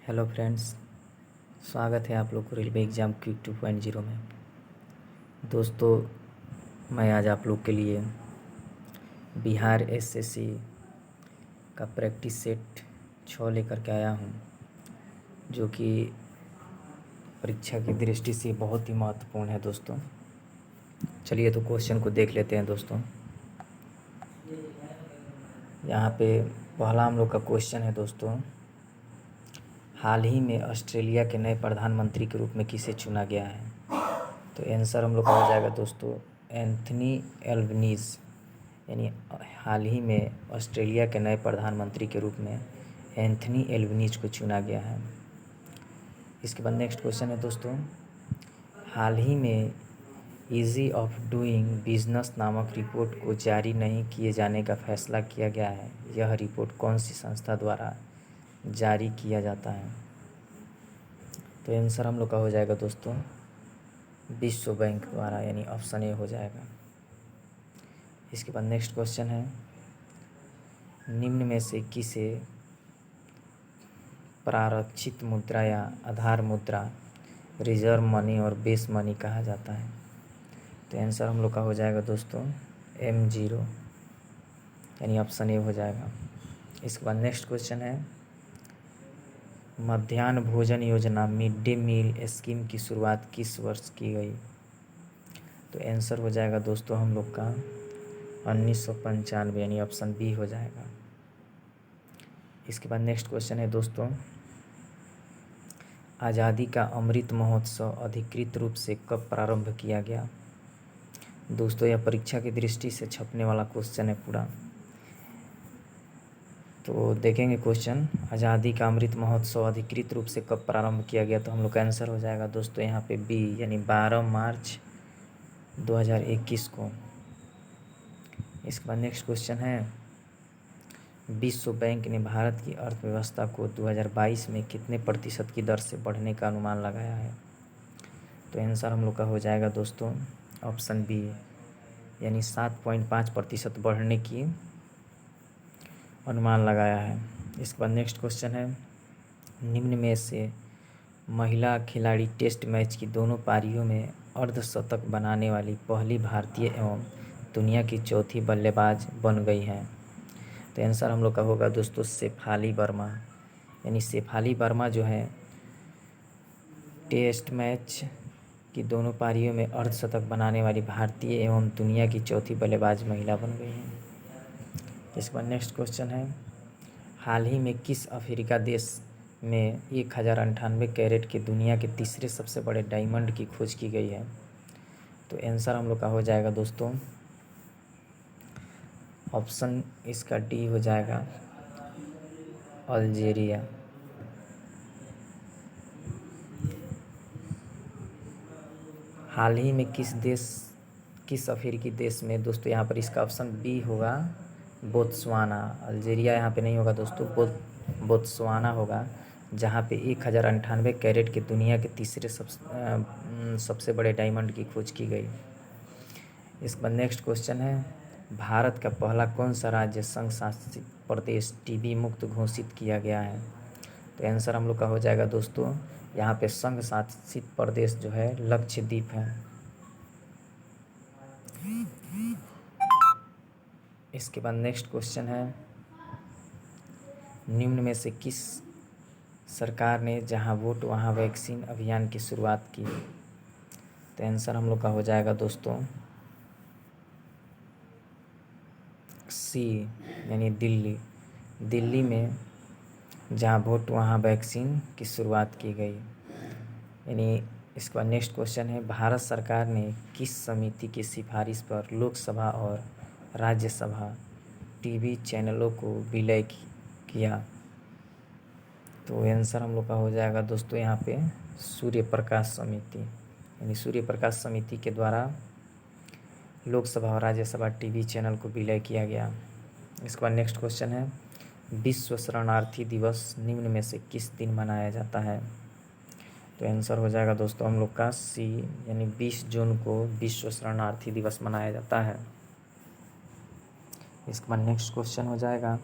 Hello friends, स्वागत है आप लोग को रेलवे एग्ज़ाम क्विक 2.0 में। दोस्तों, मैं आज आप लोग के लिए बिहार एसएससी का प्रैक्टिस सेट 6 लेकर के आया हूँ, जो कि परीक्षा की दृष्टि से बहुत ही महत्वपूर्ण है। दोस्तों, चलिए तो क्वेश्चन को देख लेते हैं। दोस्तों, यहाँ पे पहला हम लोग का क्वेश्चन है। दोस्तों, हाल ही में ऑस्ट्रेलिया के नए प्रधानमंत्री के रूप में किसे चुना गया है? तो आंसर हम लोग का हो जाएगा दोस्तों एंथनी एल्बनीज़। यानी हाल ही में ऑस्ट्रेलिया के नए प्रधानमंत्री के रूप में एंथनी एल्बनीज़ को चुना गया है। इसके बाद नेक्स्ट क्वेश्चन है दोस्तों, हाल ही में ईज़ी ऑफ डूइंग बिजनेस नामक रिपोर्ट को जारी नहीं किए जाने का फैसला किया गया है। यह रिपोर्ट कौन सी संस्था द्वारा जारी किया जाता है? तो आंसर हम लोग का हो जाएगा दोस्तों विश्व बैंक द्वारा, यानी ऑप्शन ए हो जाएगा। इसके बाद नेक्स्ट क्वेश्चन है, निम्न में से किसे प्रारक्षित मुद्रा या आधार मुद्रा, रिजर्व मनी और बेस मनी कहा जाता है? तो आंसर हम लोग का हो जाएगा दोस्तों M0, यानी ऑप्शन ए हो जाएगा। इसके बाद नेक्स्ट क्वेश्चन है, मध्याह्न भोजन योजना मिड डे मील स्कीम की शुरुआत किस वर्ष की गई? तो आंसर हो जाएगा दोस्तों हम लोग का 1995, यानी ऑप्शन बी हो जाएगा। इसके बाद नेक्स्ट क्वेश्चन है दोस्तों, आज़ादी का अमृत महोत्सव अधिकृत रूप से कब प्रारंभ किया गया? दोस्तों, यह परीक्षा की दृष्टि से छपने वाला क्वेश्चन है पूरा, तो देखेंगे क्वेश्चन। आज़ादी का अमृत महोत्सव अधिकृत रूप से कब प्रारंभ किया गया? तो हम लोग का आंसर हो जाएगा दोस्तों यहाँ पे बी, यानी 12 मार्च 2021 को। इसके बाद नेक्स्ट क्वेश्चन है, विश्व बैंक ने भारत की अर्थव्यवस्था को 2022 में कितने प्रतिशत की दर से बढ़ने का अनुमान लगाया है? तो आंसर हम लोग का हो जाएगा दोस्तों ऑप्शन बी, यानी 7.5% बढ़ने की अनुमान लगाया है। इसके बाद नेक्स्ट क्वेश्चन है, निम्न में से महिला खिलाड़ी टेस्ट मैच की दोनों पारियों में अर्धशतक बनाने वाली पहली भारतीय एवं दुनिया की चौथी बल्लेबाज बन गई हैं? तो आंसर हम लोग का होगा दोस्तों शेफाली वर्मा, यानी शेफाली वर्मा जो है टेस्ट मैच की दोनों पारियों में अर्धशतक बनाने वाली भारतीय एवं दुनिया की चौथी बल्लेबाज महिला बन गई हैं। इसके बाद नेक्स्ट क्वेश्चन है, हाल ही में किस अफ्रीका देश में 1098 कैरेट के दुनिया के तीसरे सबसे बड़े डायमंड की खोज की गई है? तो आंसर हम लोग का हो जाएगा दोस्तों ऑप्शन इसका डी हो जाएगा अल्जीरिया। हाल ही में किस अफ्रीकी देश में? दोस्तों यहाँ पर इसका ऑप्शन बी होगा बोत्सवाना। अल्जीरिया यहाँ पे नहीं होगा दोस्तों, बोत्सवाना होगा, जहाँ पे 1098 कैरेट के दुनिया के तीसरे सबसे बड़े डायमंड की खोज की गई। इसके बाद नेक्स्ट क्वेश्चन है, भारत का पहला कौन सा राज्य संघ शासित प्रदेश टीबी मुक्त घोषित किया गया है? तो आंसर हम लोग का हो जाएगा दोस्तों यहाँ पे संघ शासित प्रदेश जो है लक्षद्वीप है। इसके बाद नेक्स्ट क्वेश्चन है, निम्न में से किस सरकार ने जहां वोट वहां वैक्सीन अभियान की शुरुआत की? तो आंसर हम लोग का हो जाएगा दोस्तों सी, यानी दिल्ली में जहां वोट वहां वैक्सीन की शुरुआत की गई। यानी इसके बाद नेक्स्ट क्वेश्चन है, भारत सरकार ने किस समिति की सिफारिश पर लोकसभा और राज्यसभा टीवी चैनलों को विलय किया? तो आंसर हम लोग का हो जाएगा दोस्तों यहाँ पे सूर्य प्रकाश समिति, यानी सूर्य प्रकाश समिति के द्वारा लोकसभा और राज्यसभा टीवी चैनल को विलय किया गया। इसके बाद नेक्स्ट क्वेश्चन है, विश्व शरणार्थी दिवस निम्न में से किस दिन मनाया जाता है? तो आंसर हो जाएगा दोस्तों हम लोग का सी, यानी 20 जून को विश्व शरणार्थी दिवस मनाया जाता है। इसके बाद नेक्स्ट क्वेश्चन हो जाएगा,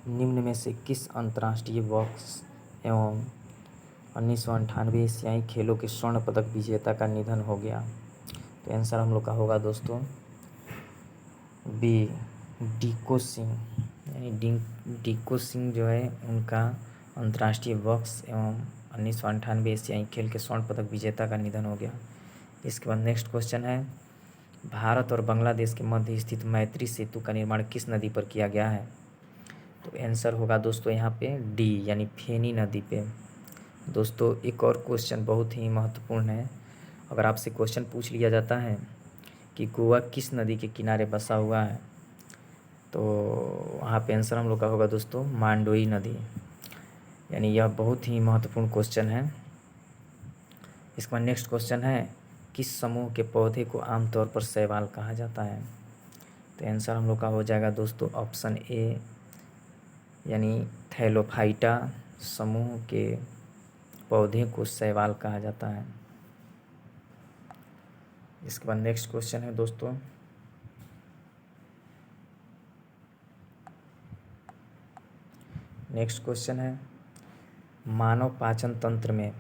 निम्न में से किस अंतर्राष्ट्रीय बॉक्स एवं 1998 एशियाई खेलों के स्वर्ण पदक विजेता का निधन हो गया। तो आंसर हम लोग का होगा दोस्तों बी, डीको सिंह। यानी डीको सिंह जो है उनका अंतर्राष्ट्रीय बॉक्स एवं 1998 एशियाई खेल के स्वर्ण पदक विजेता का निधन हो गया। इसके बाद नेक्स्ट क्वेश्चन है, भारत और बांग्लादेश के मध्य स्थित मैत्री सेतु का निर्माण किस नदी पर किया गया है? तो आंसर होगा दोस्तों यहाँ पे डी, यानी फेनी नदी पे। दोस्तों एक और क्वेश्चन बहुत ही महत्वपूर्ण है। अगर आपसे क्वेश्चन पूछ लिया जाता है कि गोवा किस नदी के किनारे बसा हुआ है, तो वहाँ पे आंसर हम लोग का होगा दोस्तों मांडोई नदी। यानी यह बहुत ही महत्वपूर्ण क्वेश्चन है। इसका नेक्स्ट क्वेश्चन है, किस समूह के पौधे को आमतौर पर शैवाल कहा जाता है? तो आंसर हम लोग का हो जाएगा दोस्तों ऑप्शन ए, यानी थैलोफाइटा समूह के पौधे को शैवाल कहा जाता है। इसके बाद नेक्स्ट क्वेश्चन है दोस्तों, नेक्स्ट क्वेश्चन है, मानव पाचन तंत्र में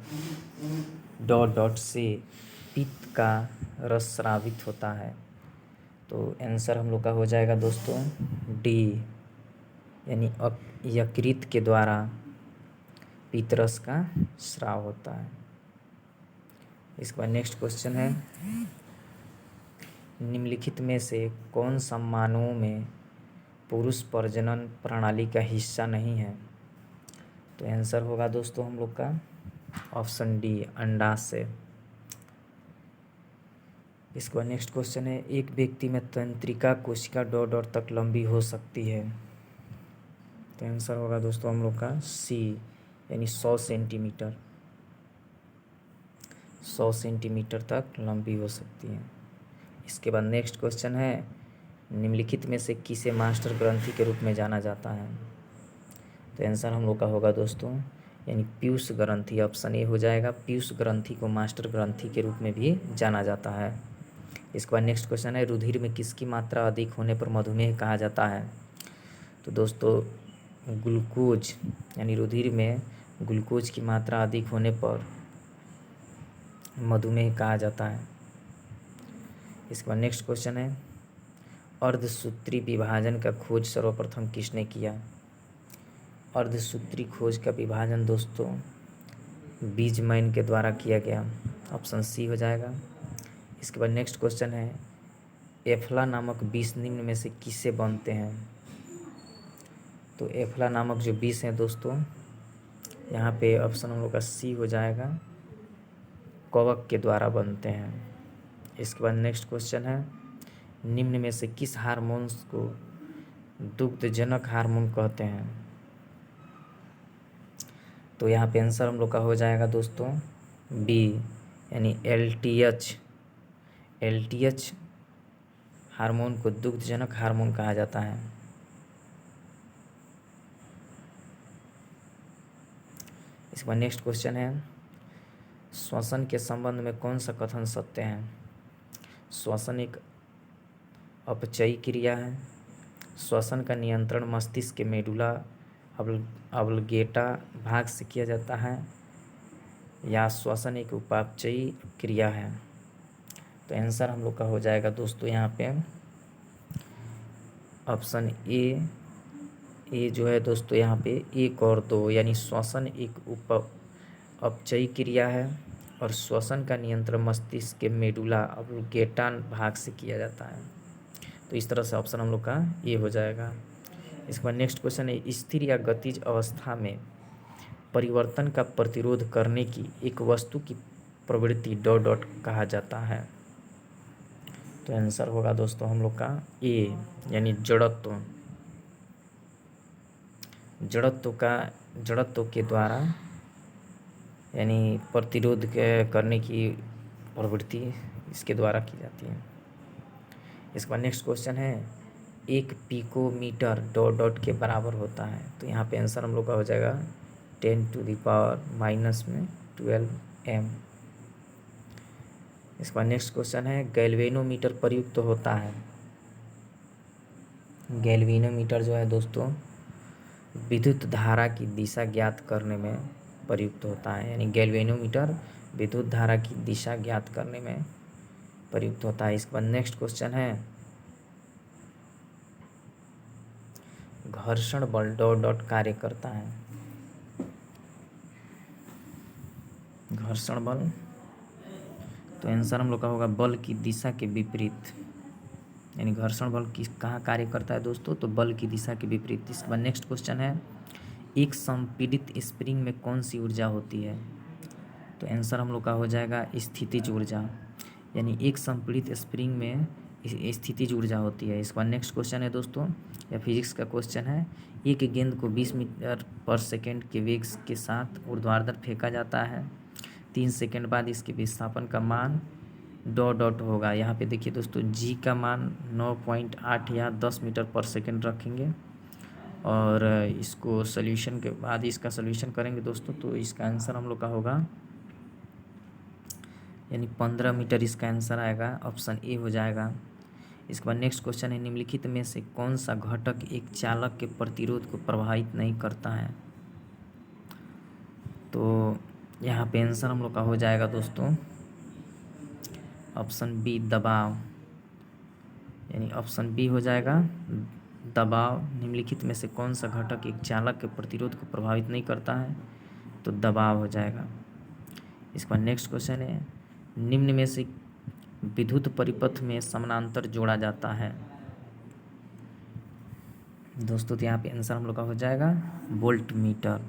डॉट डॉट से पित्त का रस स्रावित होता है। तो आंसर हम लोग का हो जाएगा दोस्तों डी, यानी यकृत के द्वारा पित्तरस का स्राव होता है। इसके बाद नेक्स्ट क्वेश्चन है, निम्नलिखित में से कौन सा मानवों में पुरुष प्रजनन प्रणाली का हिस्सा नहीं है? तो आंसर होगा दोस्तों हम लोग का ऑप्शन डी, अंडाशय। इसके बाद नेक्स्ट क्वेश्चन है, एक व्यक्ति में तंत्रिका कोशिका डॉट डॉट तक लंबी हो सकती है। तो आंसर होगा दोस्तों हम लोग का सी, यानी 100 सेंटीमीटर, 100 सेंटीमीटर तक लंबी हो सकती है। इसके बाद नेक्स्ट क्वेश्चन है, निम्नलिखित में से किसे मास्टर ग्रंथि के रूप में जाना जाता है? तो आंसर हम लोग का होगा दोस्तों यानी पीयूष ग्रंथि, ऑप्शन ए हो जाएगा। पीयूष ग्रंथि को मास्टर ग्रंथि के रूप में भी जाना जाता है। इसके बाद नेक्स्ट क्वेश्चन है, रुधिर में किसकी मात्रा अधिक होने पर मधुमेह कहा जाता है? तो दोस्तों ग्लूकोज, यानी रुधिर में ग्लूकोज की मात्रा अधिक होने पर मधुमेह कहा जाता है। इसके बाद नेक्स्ट क्वेश्चन है, अर्धसूत्री विभाजन का खोज सर्वप्रथम किसने किया? अर्धसूत्री खोज का विभाजन दोस्तों बीजमैन के द्वारा किया गया, ऑप्शन सी हो जाएगा। इसके बाद नेक्स्ट क्वेश्चन है, एफ्ला नामक विष निम्न में से किससे बनते हैं? तो एफ्ला नामक जो विष हैं दोस्तों, यहाँ पे ऑप्शन हम लोग का सी हो जाएगा, कवक के द्वारा बनते हैं। इसके बाद नेक्स्ट क्वेश्चन है, निम्न में से किस हार्मोन्स को दुग्धजनक हार्मोन कहते हैं? तो यहाँ पे आंसर हम लोग का हो जाएगा दोस्तों बी, यानी LTH। LTH हार्मोन को दुग्धजनक हार्मोन कहा जाता है। इसके बाद नेक्स्ट क्वेश्चन है, श्वसन के संबंध में कौन सा कथन सत्य है? श्वसन एक अपचयी क्रिया है। श्वसन का नियंत्रण मस्तिष्क के मेडुला ऑब्लिंगेटा भाग से किया जाता है, या श्वसन एक उपापचयी क्रिया है? तो आंसर हम लोग का हो जाएगा दोस्तों यहाँ पे ऑप्शन ए जो है दोस्तों यहाँ पे 1 और 2, यानी श्वसन एक अपचयी क्रिया है और श्वसन का नियंत्रण मस्तिष्क के मेडुला ऑब्लिंगेटा भाग से किया जाता है। तो इस तरह से ऑप्शन हम लोग का ए हो जाएगा। इसके बाद नेक्स्ट क्वेश्चन है, स्थिर या गतिज अवस्था में परिवर्तन का प्रतिरोध करने की एक वस्तु की प्रवृत्ति डॉट डॉट कहा जाता है। तो आंसर होगा दोस्तों हम लोग का ए, यानी जड़त्व। जड़त्व के द्वारा यानी प्रतिरोध करने की प्रवृत्ति इसके द्वारा की जाती है। इसके बाद नेक्स्ट क्वेश्चन है, 1 पिकोमीटर डॉट डॉट के बराबर होता है। तो यहाँ पे आंसर हम लोग का हो जाएगा 10⁻⁻12 m। इसके बाद नेक्स्ट क्वेश्चन है, गैल्वेनोमीटर प्रयुक्त होता है। गैल्वेनोमीटर जो है दोस्तों विद्युत धारा की दिशा ज्ञात करने में प्रयुक्त होता है, यानी गैल्वेनोमीटर विद्युत धारा की दिशा ज्ञात करने में प्रयुक्त होता है। इसके बाद नेक्स्ट क्वेश्चन है, घर्षण बल डॉट डॉट कार्य करता है। घर्षण बल, तो आंसर हम लोग का होगा बल की दिशा के विपरीत, यानी घर्षण बल कहाँ कार्य करता है दोस्तों, तो बल की दिशा के विपरीत। इसके बाद नेक्स्ट क्वेश्चन है, एक संपीड़ित स्प्रिंग में कौन सी ऊर्जा होती है, तो आंसर हम लोग का हो जाएगा स्थितिज ऊर्जा, यानी एक संपीड़ित स्प्रिंग में स्थितिज ऊर्जा होती है। इसके बाद नेक्स्ट क्वेश्चन है दोस्तों, या फिजिक्स का क्वेश्चन है, एक गेंद को 20 मीटर पर सेकेंड के वेग के साथ ऊर्ध्वाधर फेंका जाता है, 3 सेकेंड बाद इसके विस्थापन का मान डॉट डॉट होगा। यहाँ पे देखिए दोस्तों, जी का मान 9.8 या 10 मीटर पर सेकेंड रखेंगे, और इसको सोल्यूशन के बाद इसका सोल्यूशन करेंगे दोस्तों, तो इसका आंसर हम लोग का होगा यानी 15 मीटर इसका आंसर आएगा, ऑप्शन ए हो जाएगा। इसके बाद नेक्स्ट क्वेश्चन है, निम्नलिखित में से कौन सा घटक एक चालक के प्रतिरोध को प्रभावित नहीं करता है, तो यहाँ पे आंसर हम लोग का हो जाएगा दोस्तों ऑप्शन बी दबाव, यानी ऑप्शन बी हो जाएगा दबाव। निम्नलिखित में से कौन सा घटक एक चालक के प्रतिरोध को प्रभावित नहीं करता है, तो दबाव हो जाएगा। इसके बाद नेक्स्ट क्वेश्चन है, निम्न में से विद्युत परिपथ में समानांतर जोड़ा जाता है दोस्तों, तो यहाँ पे आंसर हम लोग का हो जाएगा वोल्ट मीटर,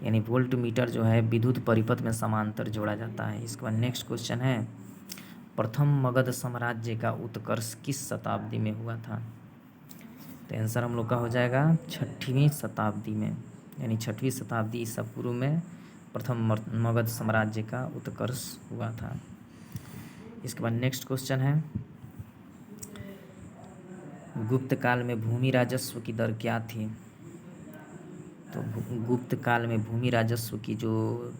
यानी वोल्ट मीटर जो है विद्युत परिपथ में समांतर जोड़ा जाता है। इसके बाद नेक्स्ट क्वेश्चन है, प्रथम मगध साम्राज्य का उत्कर्ष किस शताब्दी में हुआ था, तो आंसर हम लोग का हो जाएगा 6वीं शताब्दी में, यानी 6वीं शताब्दी ईसा पूर्व में प्रथम मगध साम्राज्य का उत्कर्ष हुआ था। इसके बाद नेक्स्ट क्वेश्चन है, गुप्त काल में भूमि राजस्व की दर क्या थी, तो गुप्त काल में भूमि राजस्व की जो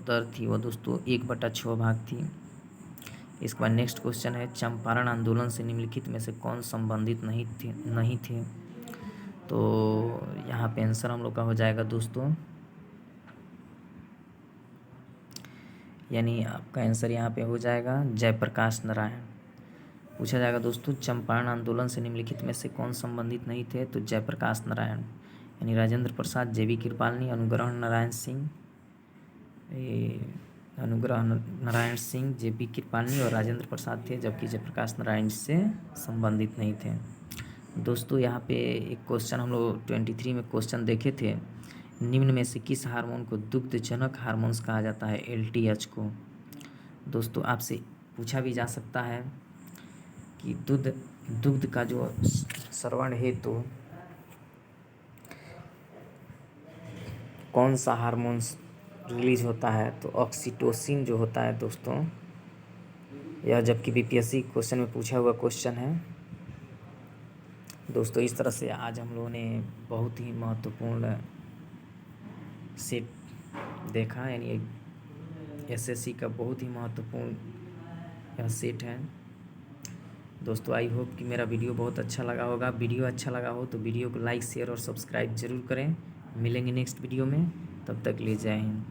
दर थी वो दोस्तों 1/6 भाग थी। इसके बाद नेक्स्ट क्वेश्चन है, चंपारण आंदोलन से निम्नलिखित में से कौन संबंधित नहीं थे, तो यहाँ पे आंसर हम लोग का हो जाएगा दोस्तों, यानी आपका आंसर यहाँ पे हो जाएगा जयप्रकाश नारायण। पूछा जाएगा दोस्तों, चंपारण आंदोलन से निम्नलिखित में से कौन संबंधित नहीं थे, तो जयप्रकाश नारायण, यानी राजेंद्र प्रसाद, जेबी कृपालनी, अनुग्रह नारायण सिंह, जेबी कृपालनी और राजेंद्र प्रसाद थे, जबकि जयप्रकाश नारायण से संबंधित नहीं थे। दोस्तों यहाँ पे एक क्वेश्चन हम लोग 23 में क्वेश्चन देखे थे, निम्न में से किस हार्मोन को दुग्धजनक हार्मोन्स कहा जाता है, LTH को। दोस्तों आपसे पूछा भी जा सकता है कि दुग्ध का जो स्रवण हेतु कौन सा हार्मोन्स रिलीज होता है, तो ऑक्सीटोसिन जो होता है दोस्तों, यह जबकि BPSC क्वेश्चन में पूछा हुआ क्वेश्चन है दोस्तों। इस तरह से आज हम लोगों ने बहुत ही महत्वपूर्ण सेट देखा, यानी SSC का बहुत ही महत्वपूर्ण यह सेट है दोस्तों। आई होप कि मेरा वीडियो बहुत अच्छा लगा होगा। वीडियो अच्छा लगा हो तो वीडियो को लाइक, शेयर और सब्सक्राइब जरूर करें। मिलेंगे नेक्स्ट वीडियो में, तब तक ले जय हिंद।